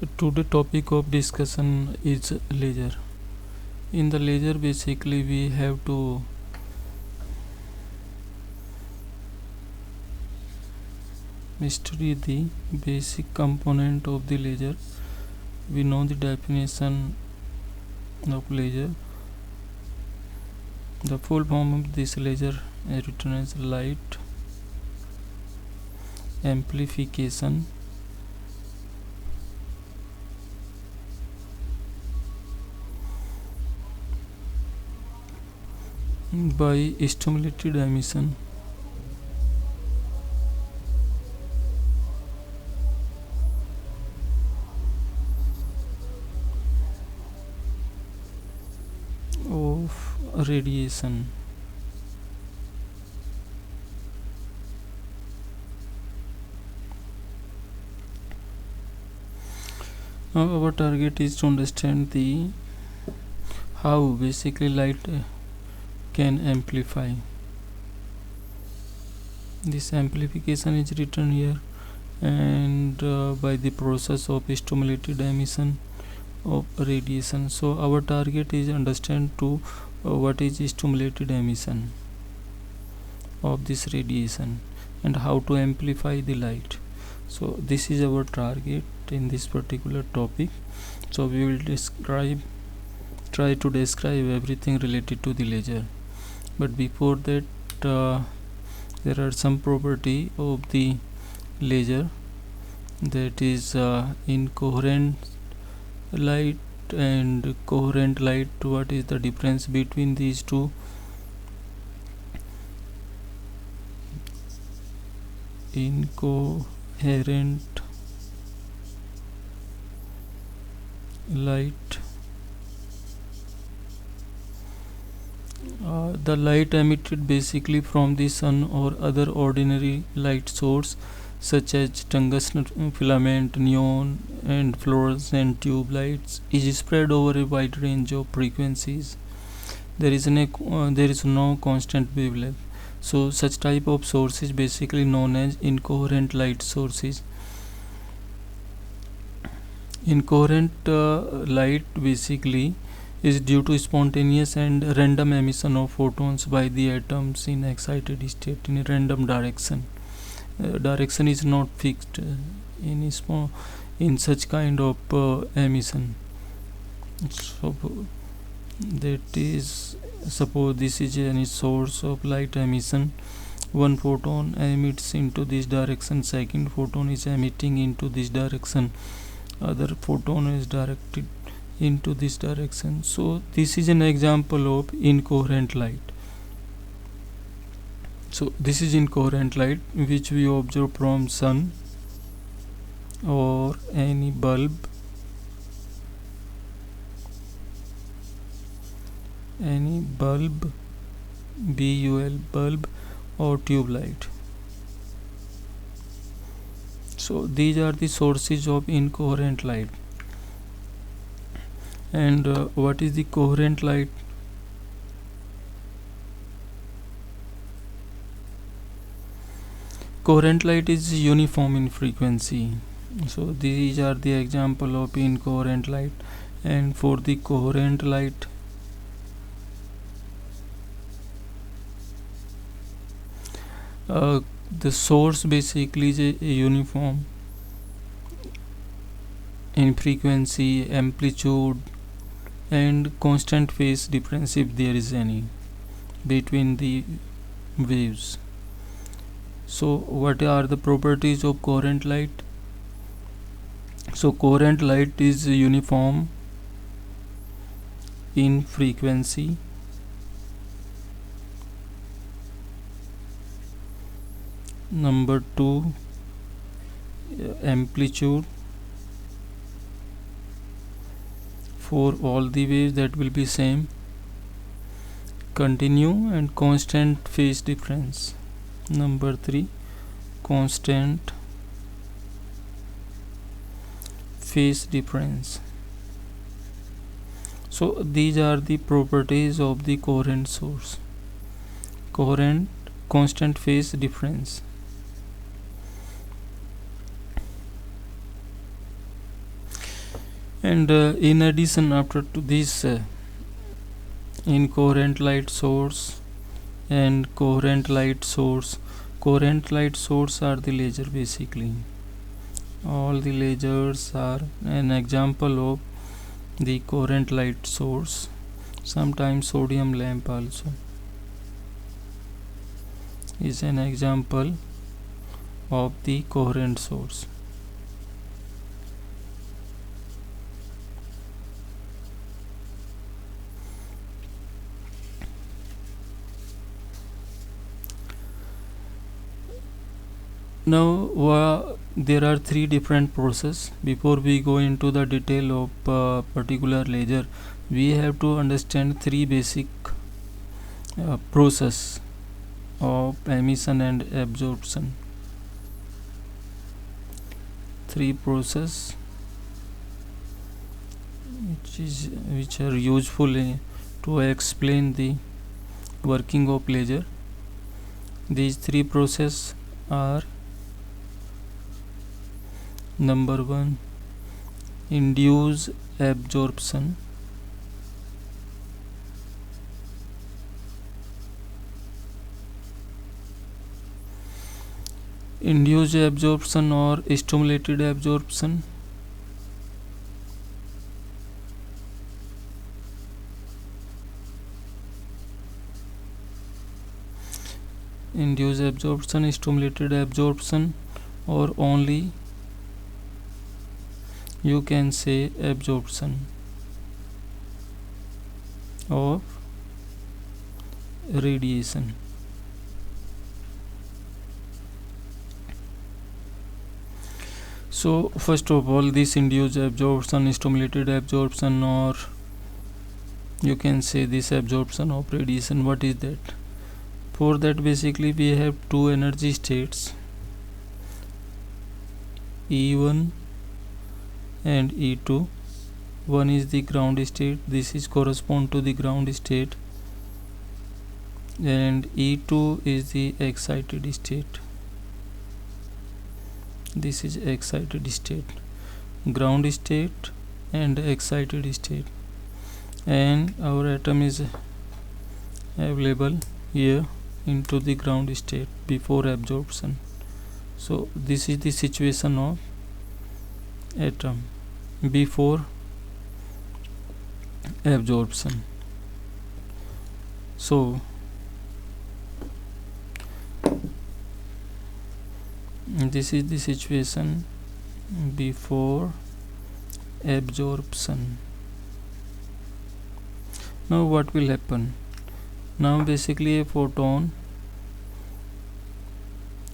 Today topic of discussion is laser. In the laser basically we have to study the basic component of the laser. We know the definition of laser. The full form of this laser is written as light amplification by stimulated emission. Of radiation. Now our target is to understand the how basically light can amplify. This amplification is written here, and by the process of stimulated emission of radiation. So our target is understand to what is stimulated emission of this radiation and how to amplify the light. So this is our target in this particular topic. So we will try to describe everything related to the laser, but before that there are some property of the laser, that is incoherent light and coherent light. What is the difference between these two? Incoherent light, the light emitted basically from the sun or other ordinary light source such as tungsten filament, neon and fluorescent tube lights is spread over a wide range of frequencies. There is no constant wavelength. So such type of source is basically known as incoherent light sources. Incoherent light basically is due to spontaneous and random emission of photons by the atoms in excited state in a random direction. Direction is not fixed in such kind of emission. So that is, suppose this is any source of light emission. One photon emits into this direction, second photon is emitting into this direction, other photon is directed into this direction. So this is an example of incoherent light. So this is incoherent light which we observe from sun or any bulb, bulb or tube light. So these are the sources of incoherent light. And what is the coherent light? Coherent light is uniform in frequency. So these are the example of incoherent light. And for the coherent light, the source basically is a uniform in frequency, amplitude and constant phase difference, if there is any, between the waves. So what are the properties of coherent light? So coherent light is uniform in frequency, number 2 amplitude for all the waves, that will be same, continue, and constant phase difference, number 3 constant phase difference. So these are the properties of the coherent source. Coherent, constant phase difference. And in addition, after to this incoherent light source and coherent light source, coherent light source are the laser. Basically all the lasers are an example of the coherent light source. Sometimes sodium lamp also is an example of the coherent source. Now there are three different processes. Before we go into the detail of particular laser, we have to understand three basic process of emission and absorption. Three process which are useful to explain the working of laser. These three process are: number one, induce absorption. Induced absorption or stimulated absorption. Induced absorption, stimulated absorption, or only you can say absorption of radiation. So first of all, this induced absorption, stimulated absorption, or you can say this absorption of radiation, what is that? For that, basically we have two energy states, E1 and E2. One is the ground state, this is correspond to the ground state, and E2 is the excited state. This is excited state, ground state and excited state, and our atom is available here into the ground state before absorption. So this is the situation of atom before absorption. So this is the situation before absorption. Now what will happen? Now basically a photon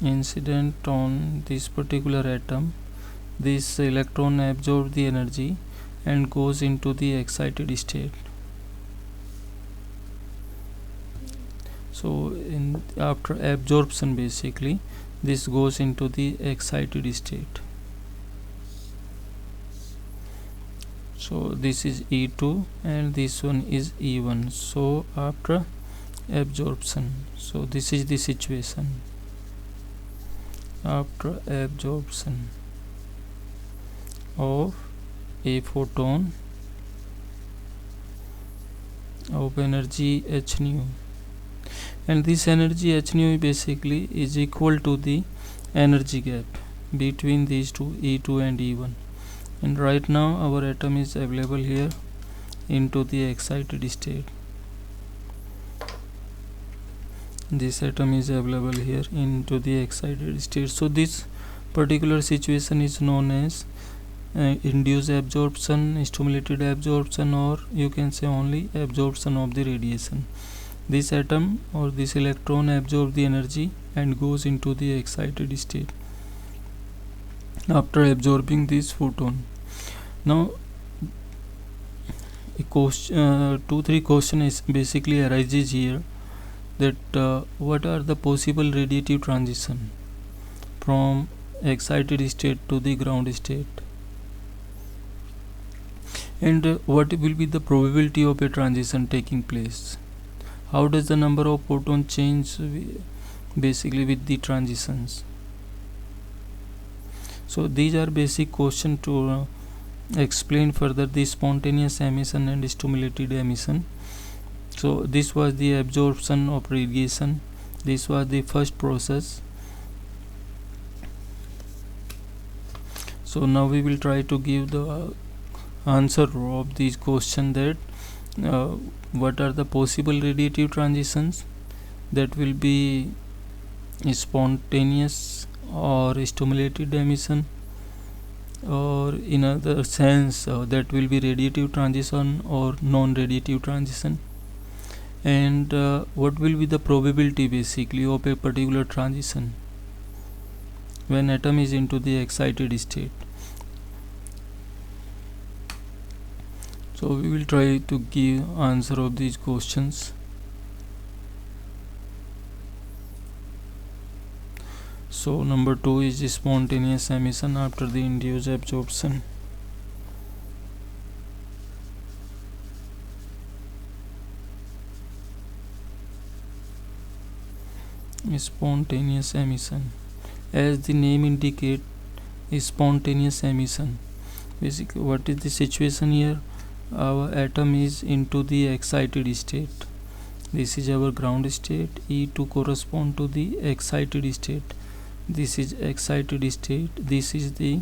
incident on this particular atom, this electron absorbs the energy and goes into the excited state. So after absorption, basically this goes into the excited state. So this is E2 and this one is E1. So after absorption, so this is the situation after absorption of a photon of energy h nu, and this energy h nu basically is equal to the energy gap between these two, E2 and E1. And right now our atom is available here into the excited state. This atom is available here into the excited state. So this particular situation is known as induced absorption, stimulated absorption, or you can say only absorption of the radiation. This atom or this electron absorbs the energy and goes into the excited state after absorbing this photon. Now a question, 2-3 question is basically arises here, that what are the possible radiative transition from excited state to the ground state, and what will be the probability of a transition taking place? How does the number of photons change basically with the transitions? So these are basic questions to explain further the spontaneous emission and stimulated emission. So this was the absorption of radiation. This was the first process. So now we will try to give the answer of this question, that what are the possible radiative transitions, that will be spontaneous or stimulated emission, or in other sense that will be radiative transition or non-radiative transition, and what will be the probability basically of a particular transition when atom is into the excited state. So we will try to give answer of these questions. So number 2 is the spontaneous emission after the induced absorption. Spontaneous emission, as the name indicates, is spontaneous emission. Basically, what is the situation here? Our atom is into the excited state. This is our ground state. E2 correspond to the excited state. This is excited state. This is the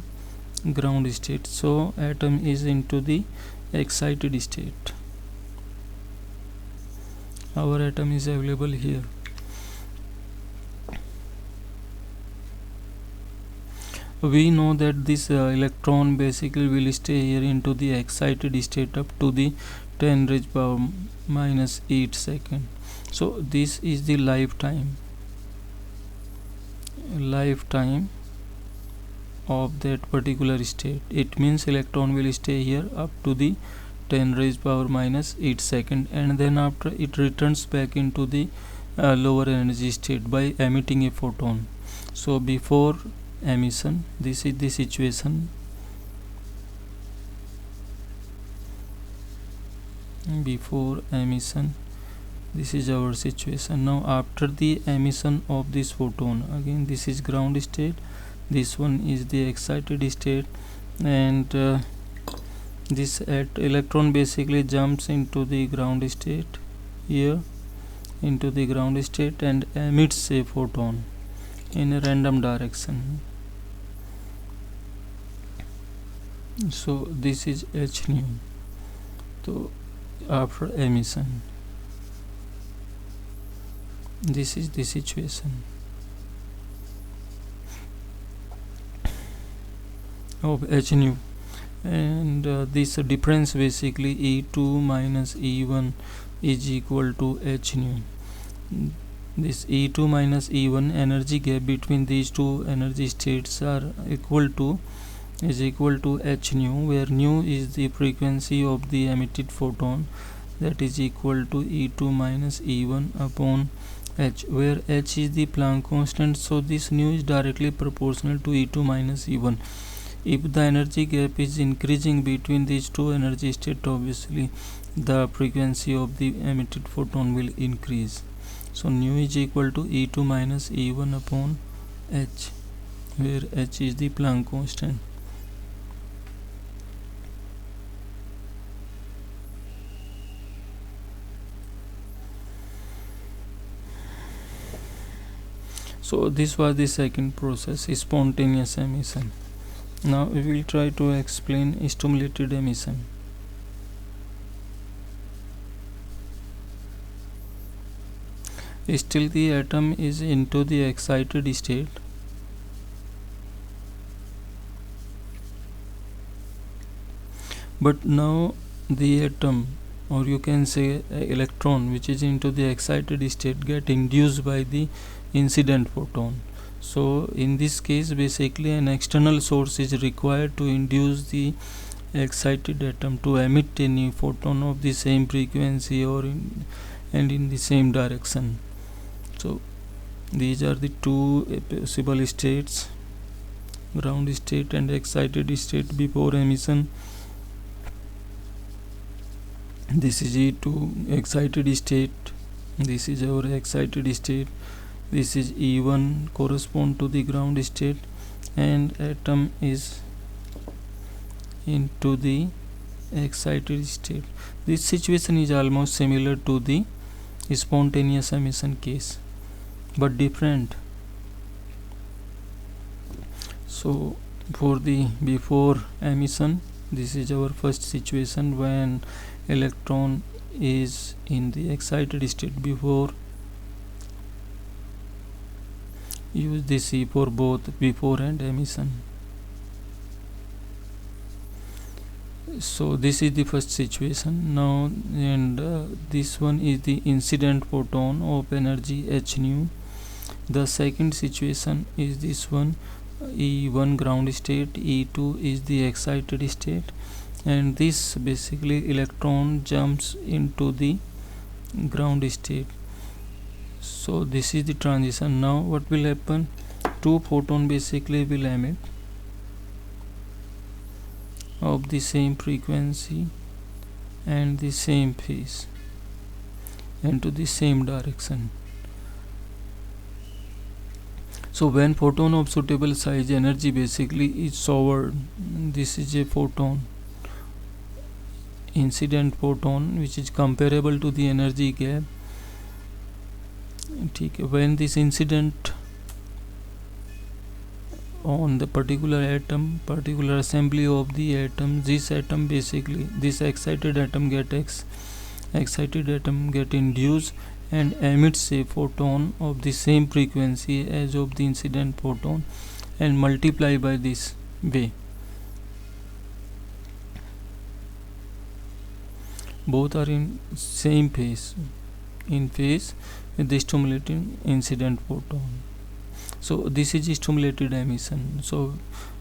ground state. So atom is into the excited state. Our atom is available here. We know that this electron basically will stay here into the excited state up to the 10 raised power minus 8 second. So this is the lifetime of that particular state. It means electron will stay here up to the 10 raised power minus 8 second, and then after it returns back into the lower energy state by emitting a photon. So before emission, this is the situation. Before emission, this is our situation. Now after the emission of this photon, again this is ground state, this one is the excited state, and this electron basically jumps into the ground state here, into the ground state, and emits a photon in a random direction. So this is h nu. So after emission, this is the situation of h nu, and this difference basically E2 minus E1 is equal to h nu. This E2 minus E1 energy gap between these two energy states is equal to h nu, where nu is the frequency of the emitted photon, that is equal to E2 minus E1 upon h, where h is the Planck constant. So this nu is directly proportional to E2 minus E1. If the energy gap is increasing between these two energy states, obviously the frequency of the emitted photon will increase. So nu is equal to E2 minus E1 upon h, where h is the Planck constant. So this was the second process, spontaneous emission. Now we will try to explain stimulated emission. Still the atom is into the excited state. But now the atom, or you can say electron, which is into the excited state, get induced by the incident photon. So in this case basically an external source is required to induce the excited atom to emit any photon of the same frequency and in the same direction. So these are the two possible states, ground state and excited state before emission. This is E2 excited state, this is our excited state, this is E1 correspond to the ground state, and atom is into the excited state. This situation is almost similar to the spontaneous emission case, but different. So for the before emission, this is our first situation when electron is in the excited state. Before, use the C for both before and emission. So this is the first situation now, and this one is the incident photon of energy h nu. The second situation is this one, E1 ground state, E2 is the excited state, and this basically electron jumps into the ground state. So this is the transition. Now what will happen? Two photon basically will emit of the same frequency and the same phase and to the same direction. So when photon of suitable size, energy basically is showered. This is a photon, incident photon, which is comparable to the energy gap. When this incident on the particular atom, particular assembly of the atom, this atom basically, this excited atom get induced and emits a photon of the same frequency as of the incident photon and multiply by this way. Both are in same phase, in phase with the stimulating incident photon. So this is stimulated emission. So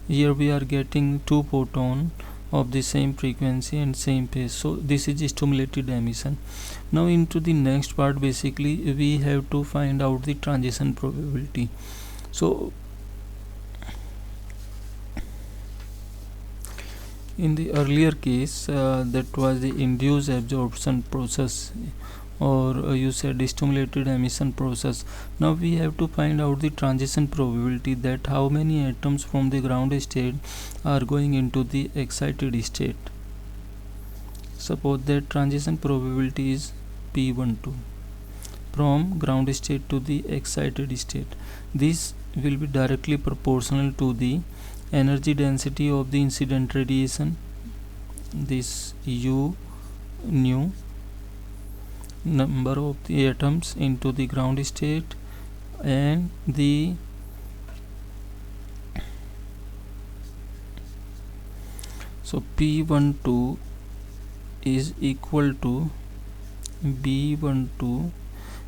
here we are getting two photon of the same frequency and same phase. So this is stimulated emission. Now into the next part, basically we have to find out the transition probability. So in the earlier case, that was the induced absorption process, or you said stimulated emission process. Now we have to find out the transition probability, that how many atoms from the ground state are going into the excited state. Suppose that transition probability is P12 from ground state to the excited state. This will be directly proportional to the energy density of the incident radiation, this U nu, number of the atoms into the ground state, and the so P12 is equal to B12.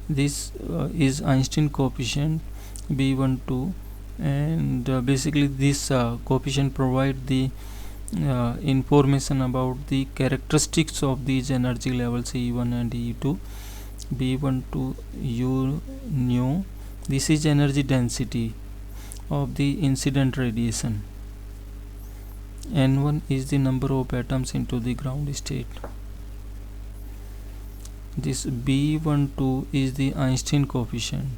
This is Einstein coefficient B12, and basically this coefficient provide the information about the characteristics of these energy levels E1 and E2. B12 U nu, this is energy density of the incident radiation. N1 is the number of atoms into the ground state. This B12 is the Einstein coefficient.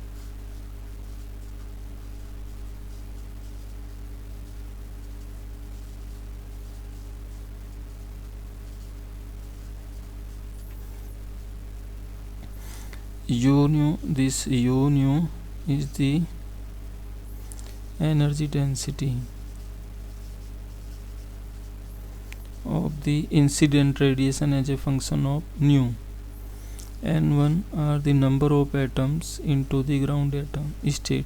U nu, this U nu is the energy density of the incident radiation as a function of nu. N1 are the number of atoms into the ground atom state.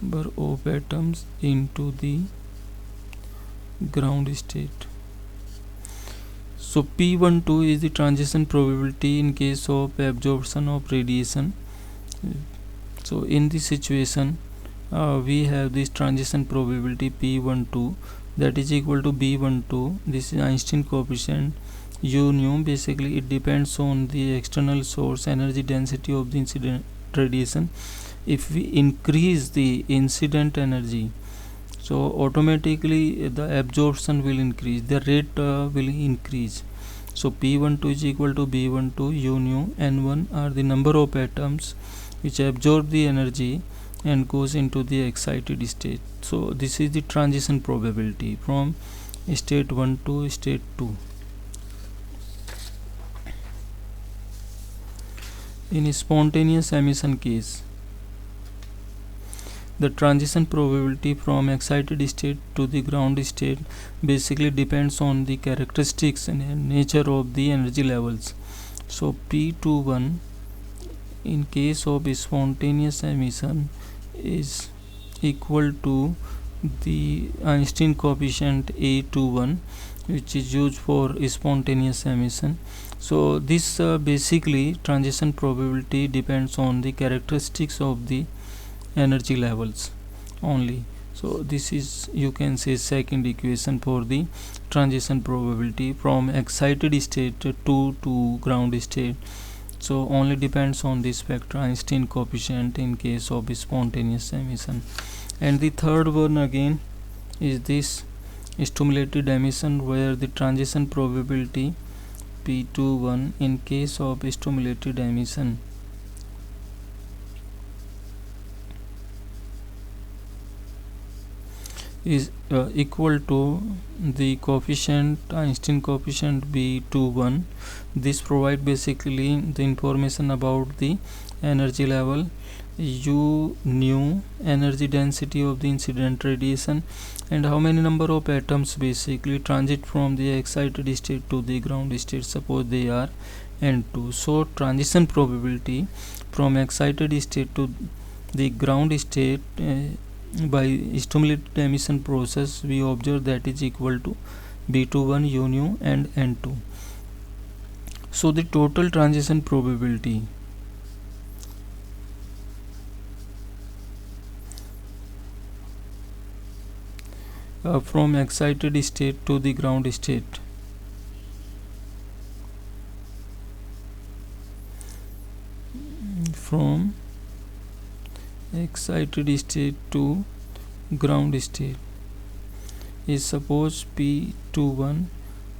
Number of atoms into the ground state. So P12 is the transition probability in case of absorption of radiation. So in this situation, we have this transition probability P12, that is equal to B12. This is Einstein coefficient. U nu, basically it depends on the external source energy density of the incident radiation. If we increase the incident energy, so automatically the absorption will increase, the rate will increase. So P12 is equal to B12 U nu. N1 are the number of atoms which absorb the energy and goes into the excited state. So this is the transition probability from state 1 to state 2. In a spontaneous emission case, the transition probability from excited state to the ground state basically depends on the characteristics and nature of the energy levels. So P21 in case of spontaneous emission is equal to the Einstein coefficient A21, which is used for spontaneous emission. So this basically transition probability depends on the characteristics of the energy levels only. So this is, you can say, second equation for the transition probability from excited state to ground state. So only depends on the spectra Einstein coefficient in case of spontaneous emission. And the third one again is this stimulated emission, where the transition probability P21 in case of stimulated emission is equal to the coefficient Einstein coefficient B21. This provide basically the information about the energy level, U nu, energy density of the incident radiation, and how many number of atoms basically transit from the excited state to the ground state. Suppose they are N2. So transition probability from excited state to the ground state by stimulated emission process, we observe that is equal to B21, U nu and N2. So the total transition probability from excited state to the ground state from excited state to ground state is, suppose P21,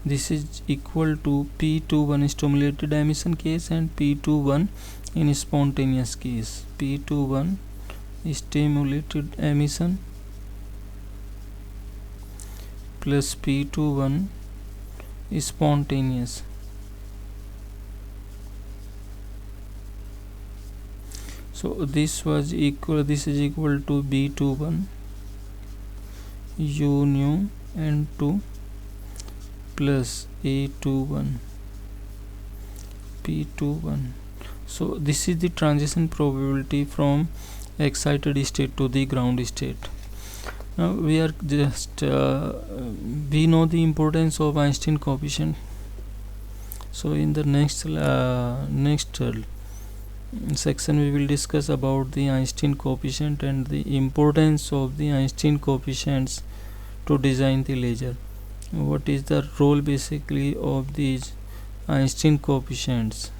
this is equal to P21 stimulated emission case and P21 in spontaneous case. P21 stimulated emission plus P21 spontaneous. So this was equal, this is equal to B21 U nu N2 plus A21 P21. So this is the transition probability from excited state to the ground state. Now we are just we know the importance of Einstein coefficient. So in the next section we will discuss about the Einstein coefficient and the importance of the Einstein coefficients to design the laser. What is the role basically of these Einstein coefficients?